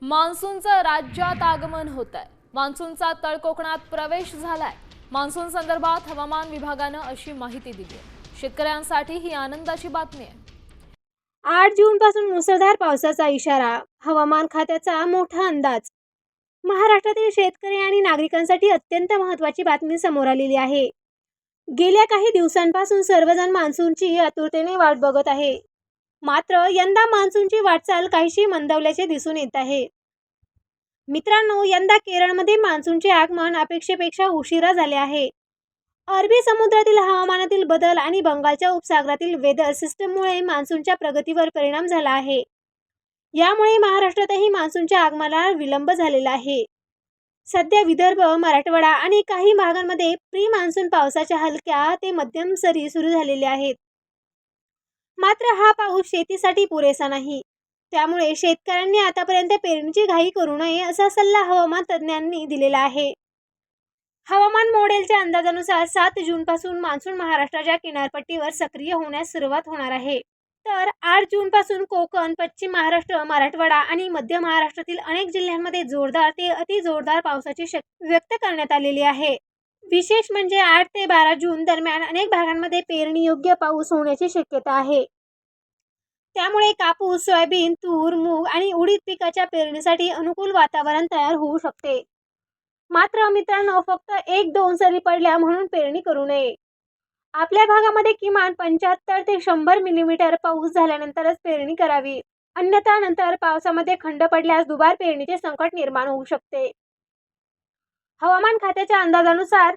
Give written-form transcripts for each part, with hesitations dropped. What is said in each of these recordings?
मान्सूनचं राज्यात आगमन होत आहे। मान्सूनचा तळ कोकणात प्रवेश झालाय। मान्सून संदर्भात हवामान विभागानं अशी माहिती दिली आहे। शेतकऱ्यांसाठी ही आनंदाची बातमी आहे। 8 जून पासून मुसळधार पावसाचा इशारा, हवामान खात्याचा मोठा अंदाज। महाराष्ट्रातील शेतकरी आणि नागरिकांसाठी अत्यंत महत्त्वाची बातमी समोर आलेली आहे। गेल्या काही दिवसांपासून सर्वजण मान्सूनची आतुरतेने वाट बघत आहे। मात्र यंदा मान्सूनची वाटचाल काहीशी मंदावल्याचे दिसून येत आहे। मित्रांनो, यंदा केरळमध्ये मान्सूनचे आगमन अपेक्षेपेक्षा उशिरा झाले आहे। अरबी समुद्रातील हवामानातील बदल आणि बंगालच्या उपसागरातील वेदर सिस्टममुळे मान्सूनच्या प्रगतीवर परिणाम झाला आहे। यामुळे महाराष्ट्रातही मान्सूनच्या आगमनाला विलंब झालेला आहे। सध्या विदर्भ, मराठवाडा आणि काही भागांमध्ये प्री मान्सून पावसाच्या हलक्या ते मध्यम सरी सुरू झालेल्या आहेत। मात्र हा पाऊस शेतीसाठी पुरेसा नाही। त्यामुळे शेतकऱ्यांनी आतापर्यंत पेरणीची घाई करू नये असा सल्ला हवामान तज्ज्ञांनी दिलेला आहे। हवामान मॉडेलच्या अंदाजानुसार 7 जूनपासून मान्सून महाराष्ट्राच्या किनारपट्टीवर सक्रिय होण्यास सुरुवात होणार आहे। तर 8 जूनपासून कोकण, पश्चिम महाराष्ट्र, मराठवाडा आणि मध्य महाराष्ट्रातील अनेक जिल्ह्यांमध्ये जोरदार ते अतिजोरदार पावसाची शक्यता व्यक्त करण्यात आलेली आहे। विशेष म्हणजे 8 ते 12 जून दरम्यान अनेक भागांमध्ये पेरणीयोग्य पाऊस होण्याची शक्यता आहे। त्यामुळे कापूस, सोयाबीन, तूर, मूग आणि उडीद पिकाच्या पेरणीसाठी अनुकूल वातावरण तयार होऊ शकते। मात्र मित्रांनो, फक्त 1-2 सरी पडल्या म्हणून पेरणी करू नये। आपल्या भागामध्ये किमान 75 ते 100 मिलीमीटर पाऊस झाल्यानंतरच पेरणी करावी। अन्यथा नंतर पावसामध्ये खंड पडल्यास दुबार पेरणीचे संकट निर्माण होऊ शकते। हवामान खात्याच्या अंदाजानुसार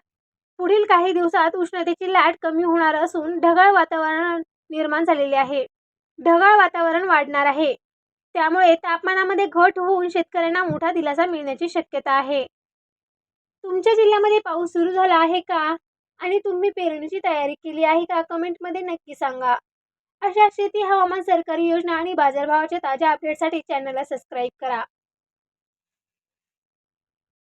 पुढील काही दिवसात उष्णतेची लाट कमी होणार असून ढगाळ वातावरण निर्माण झालेले आहे। ढगाळ वातावरण वाढणार आहे। त्यामुळे तापमानामध्ये घट होऊन शेतकऱ्यांना मोठा दिलासा मिळण्याची शक्यता आहे। तुमच्या जिल्ह्यामध्ये पाऊस सुरू झाला आहे का? आणि तुम्ही पेरणीची तयारी केली आहे का? कमेंटमध्ये नक्की सांगा। अशा शेती, हवामान, सरकारी योजना आणि बाजारभावाच्या ताज्या अपडेटसाठी चॅनलला सबस्क्राईब करा।